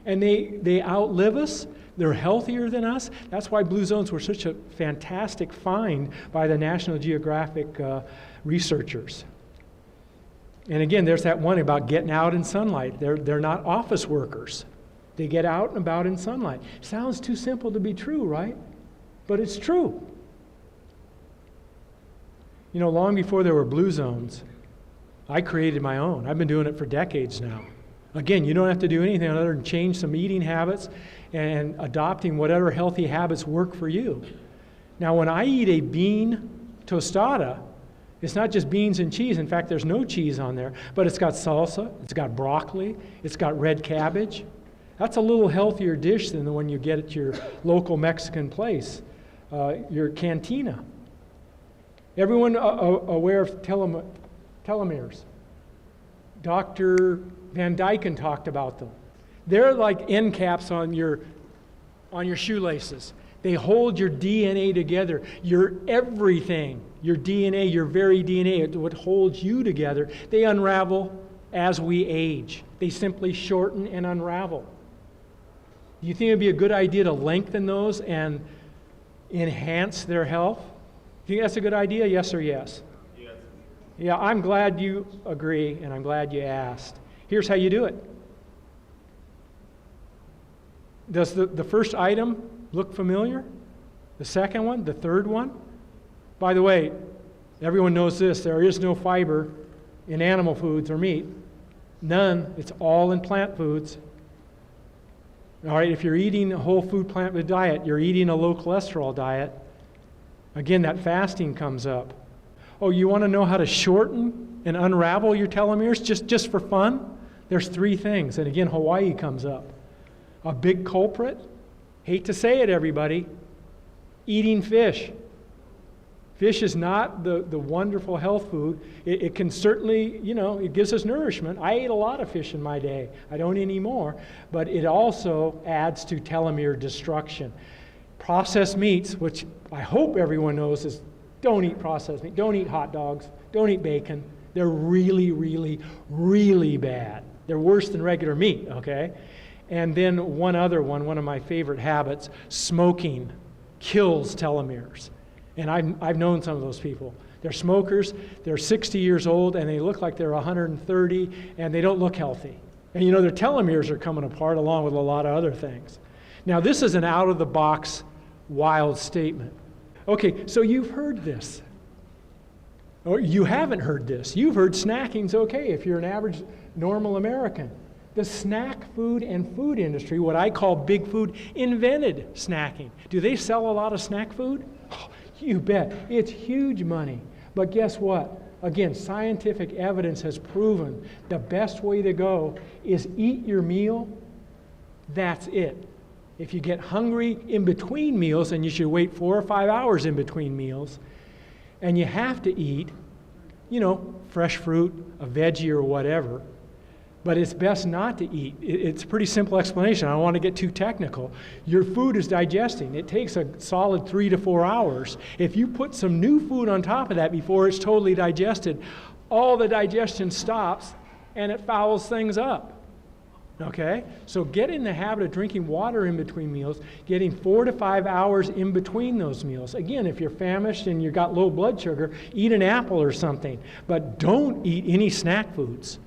And they outlive us. They're healthier than us. That's why blue zones were such a fantastic find by the National Geographic researchers. And again, there's that one about getting out in sunlight. They're not office workers. They get out and about in sunlight. Sounds too simple to be true, right? But it's true. You know, long before there were blue zones, I created my own. I've been doing it for decades now. Again, you don't have to do anything other than change some eating habits and adopting whatever healthy habits work for you. Now, when I eat a bean tostada, it's not just beans and cheese. In fact, there's no cheese on there, but it's got salsa, it's got broccoli, it's got red cabbage. That's a little healthier dish than the one you get at your local Mexican place, your cantina. Everyone aware of telomeres? Dr. Van Dyken talked about them. They're like end caps on your shoelaces. They hold your DNA together, your everything, your DNA, your very DNA, what holds you together. They unravel as we age. They simply shorten and unravel. Do you think it would be a good idea to lengthen those and enhance their health? Do you think that's a good idea, yes or yes? Yes. Yeah, I'm glad you agree, and I'm glad you asked. Here's how you do it. Does the first item look familiar? The second one? The third one? By the way, everyone knows this. There is no fiber in animal foods or meat. None. It's all in plant foods. All right, if you're eating a whole food plant diet, you're eating a low cholesterol diet. Again, that fasting comes up. Oh, you want to know how to shorten and unravel your telomeres just for fun? There's 3 things. And again, Hawaii comes up. A big culprit, hate to say it, everybody, eating fish. Fish is not the wonderful health food. It can certainly, it gives us nourishment. I ate a lot of fish in my day. I don't anymore. But it also adds to telomere destruction. Processed meats, which I hope everyone knows, is don't eat processed meat. Don't eat hot dogs. Don't eat bacon. They're really, really, really bad. They're worse than regular meat, okay? And then one other one of my favorite habits, smoking kills telomeres. And I've known some of those people. They're smokers, they're 60 years old, and they look like they're 130, and they don't look healthy. And their telomeres are coming apart along with a lot of other things. Now, this is an out-of-the-box, wild statement. Okay, so you've heard this. Or you haven't heard this. You've heard snacking's okay if you're an average, normal American. The snack food and food industry, what I call big food, invented snacking. Do they sell a lot of snack food? Oh, you bet. It's huge money. But guess what? Again, scientific evidence has proven the best way to go is eat your meal. That's it. If you get hungry in between meals, and you should wait 4 or 5 hours in between meals, and you have to eat, fresh fruit, a veggie or whatever, but it's best not to eat. It's a pretty simple explanation. I don't want to get too technical. Your food is digesting. It takes a solid 3 to 4 hours. If you put some new food on top of that before it's totally digested, all the digestion stops and it fouls things up. Okay? So get in the habit of drinking water in between meals, getting 4 to 5 hours in between those meals. Again, if you're famished and you've got low blood sugar, eat an apple or something. But don't eat any snack foods.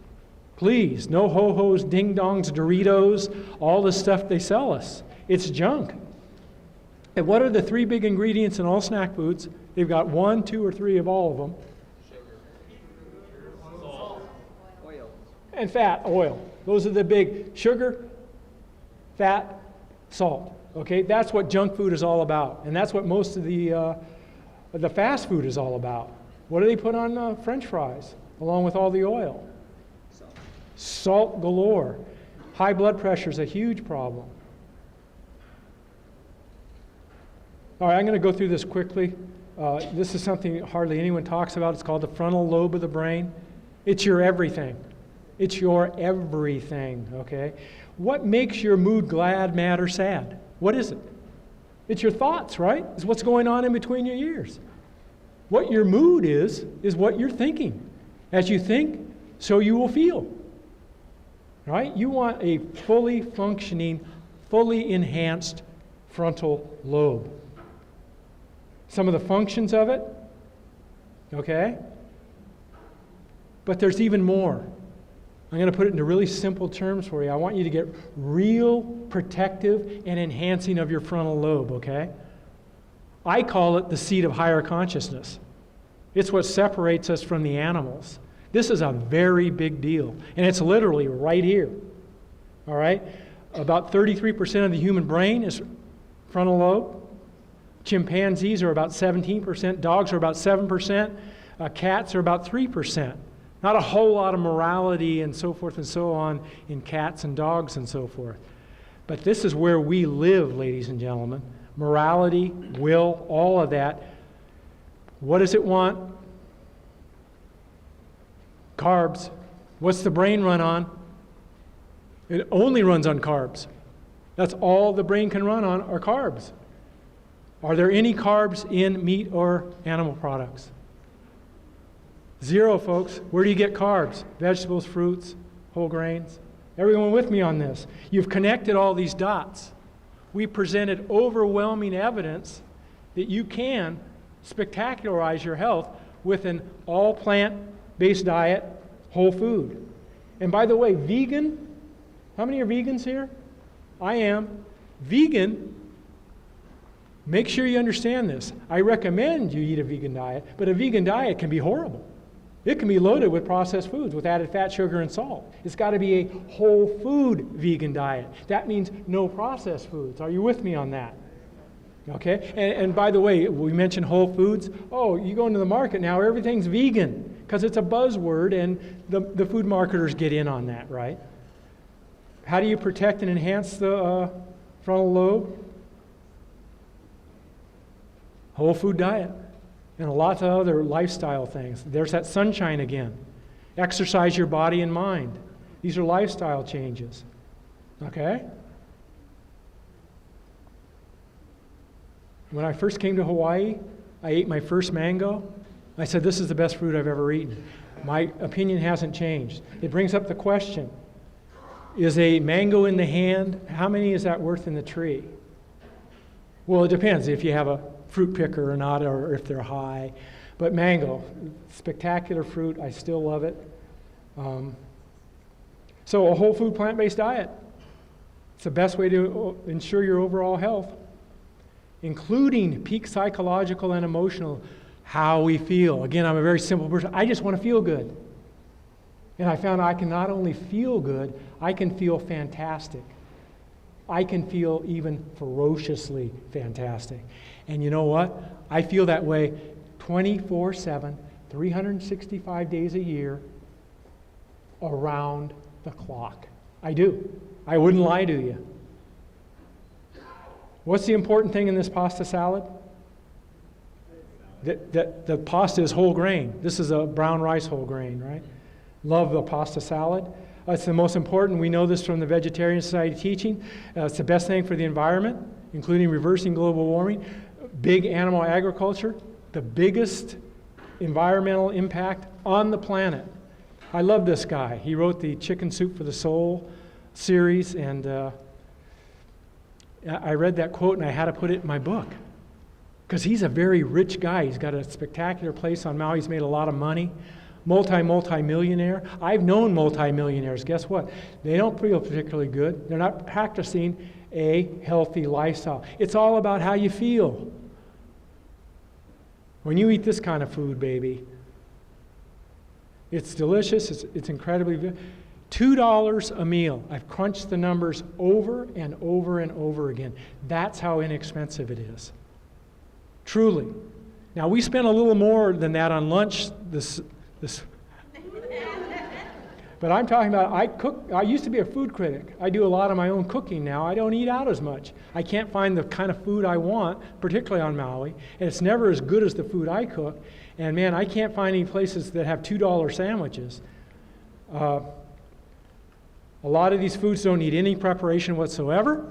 Please, no ho-hos, ding-dongs, Doritos, all the stuff they sell us. It's junk. And what are the three big ingredients in all snack foods? They've got 1, 2, or 3 of all of them. Oil. And fat, oil. Those are the big: sugar, fat, salt. Okay, that's what junk food is all about, and that's what most of the fast food is all about. What do they put on French fries along with all the oil? Salt galore. High blood pressure is a huge problem. All right, I'm going to go through this quickly. This is something hardly anyone talks about. It's called the frontal lobe of the brain. It's your everything. It's your everything, okay? What makes your mood glad, mad, or sad? What is it? It's your thoughts, right? It's what's going on in between your ears. What your mood is what you're thinking. As you think, so you will feel. Right? You want a fully functioning, fully enhanced frontal lobe. Some of the functions of it, okay? But there's even more. I'm going to put it into really simple terms for you. I want you to get real protective and enhancing of your frontal lobe, okay? I call it the seat of higher consciousness. It's what separates us from the animals. This is a very big deal, and it's literally right here, all right? About 33% of the human brain is frontal lobe. Chimpanzees are about 17%. Dogs are about 7%. Cats are about 3%. Not a whole lot of morality and so forth and so on in cats and dogs and so forth. But this is where we live, ladies and gentlemen. Morality, will, all of that. What does it want? Carbs. What's the brain run on? It only runs on carbs. That's all the brain can run on are carbs. Are there any carbs in meat or animal products? Zero, folks. Where do you get carbs? Vegetables, fruits, whole grains. Everyone with me on this? You've connected all these dots. We presented overwhelming evidence that you can spectacularize your health with an all plant-based diet, whole food. And by the way, vegan, how many are vegans here? I am. Vegan, make sure you understand this. I recommend you eat a vegan diet, but a vegan diet can be horrible. It can be loaded with processed foods, with added fat, sugar, and salt. It's got to be a whole food vegan diet. That means no processed foods. Are you with me on that? Okay? And by the way, we mentioned whole foods. Oh, you go into the market now, everything's vegan because it's a buzzword, and the food marketers get in on that, right? How do you protect and enhance the frontal lobe? Whole food diet. And a lot of other lifestyle things. There's that sunshine again. Exercise your body and mind. These are lifestyle changes. Okay? When I first came to Hawaii, I ate my first mango. I said, this is the best fruit I've ever eaten. My opinion hasn't changed. It brings up the question, is a mango in the hand, how many is that worth in the tree? Well, it depends if you have a fruit picker or not, or if they're high. But mango, spectacular fruit. I still love it. So a whole food plant-based diet. It's the best way to ensure your overall health, including peak psychological and emotional, how we feel. Again, I'm a very simple person. I just want to feel good. And I found I can not only feel good, I can feel fantastic. I can feel even ferociously fantastic. And you know what? I feel that way 24/7, 365 days a year, around the clock. I do. I wouldn't lie to you. What's the important thing in this pasta salad? That the pasta is whole grain. This is a brown rice whole grain, right? Love the pasta salad. It's the most important. We know this from the Vegetarian Society teaching. It's the best thing for the environment, including reversing global warming. Big animal agriculture, the biggest environmental impact on the planet. I love this guy. He wrote the Chicken Soup for the Soul series, and I read that quote and I had to put it in my book. Because he's a very rich guy. He's got a spectacular place on Maui. He's made a lot of money. Multi-millionaire. I've known multi-millionaires. Guess what? They don't feel particularly good. They're not practicing a healthy lifestyle. It's all about how you feel. When you eat this kind of food, baby, it's delicious, it's incredibly good. $2 a meal. I've crunched the numbers over and over and over again. That's how inexpensive it is. Truly. Now, we spent a little more than that on lunch this but I'm talking about, I used to be a food critic. I do a lot of my own cooking now. I don't eat out as much. I can't find the kind of food I want, particularly on Maui, and it's never as good as the food I cook. And man, I can't find any places that have $2 sandwiches. A lot of these foods don't need any preparation whatsoever.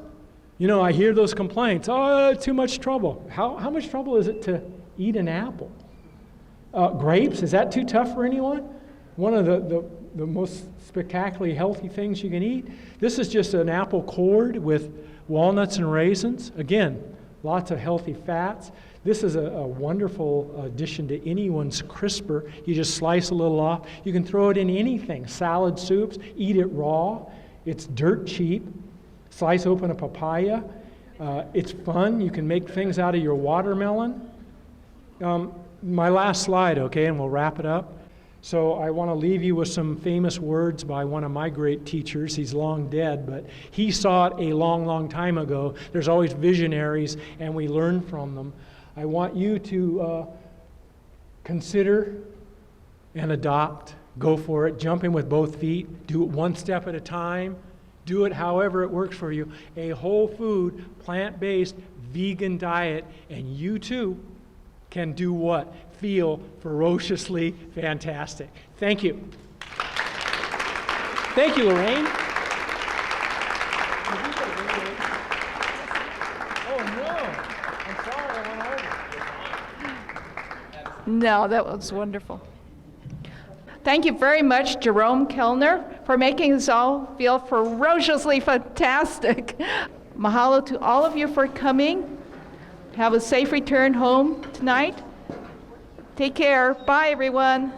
You know, I hear those complaints, oh, too much trouble. How much trouble is it to eat an apple? Grapes, is that too tough for anyone? One of the most spectacularly healthy things you can eat. This is just an apple cored with walnuts and raisins. Again, lots of healthy fats. This is a wonderful addition to anyone's crisper. You just slice a little off. You can throw it in anything, salad soups, eat it raw. It's dirt cheap. Slice open a papaya. It's fun. You can make things out of your watermelon. My last slide, okay, and we'll wrap it up. So I want to leave you with some famous words by one of my great teachers. He's long dead, but he saw it a long, long time ago. There's always visionaries, and we learn from them. I want you to consider and adopt. Go for it. Jump in with both feet. Do it one step at a time. Do it however it works for you. A whole food, plant-based, vegan diet, and you too can do what? Feel ferociously fantastic. Thank you. Thank you, Lorraine. Oh, no. I'm sorry, I went over. No, that was wonderful. Thank you very much, Jerome Kellner, for making us all feel ferociously fantastic. Mahalo to all of you for coming. Have a safe return home tonight. Take care. Bye, everyone.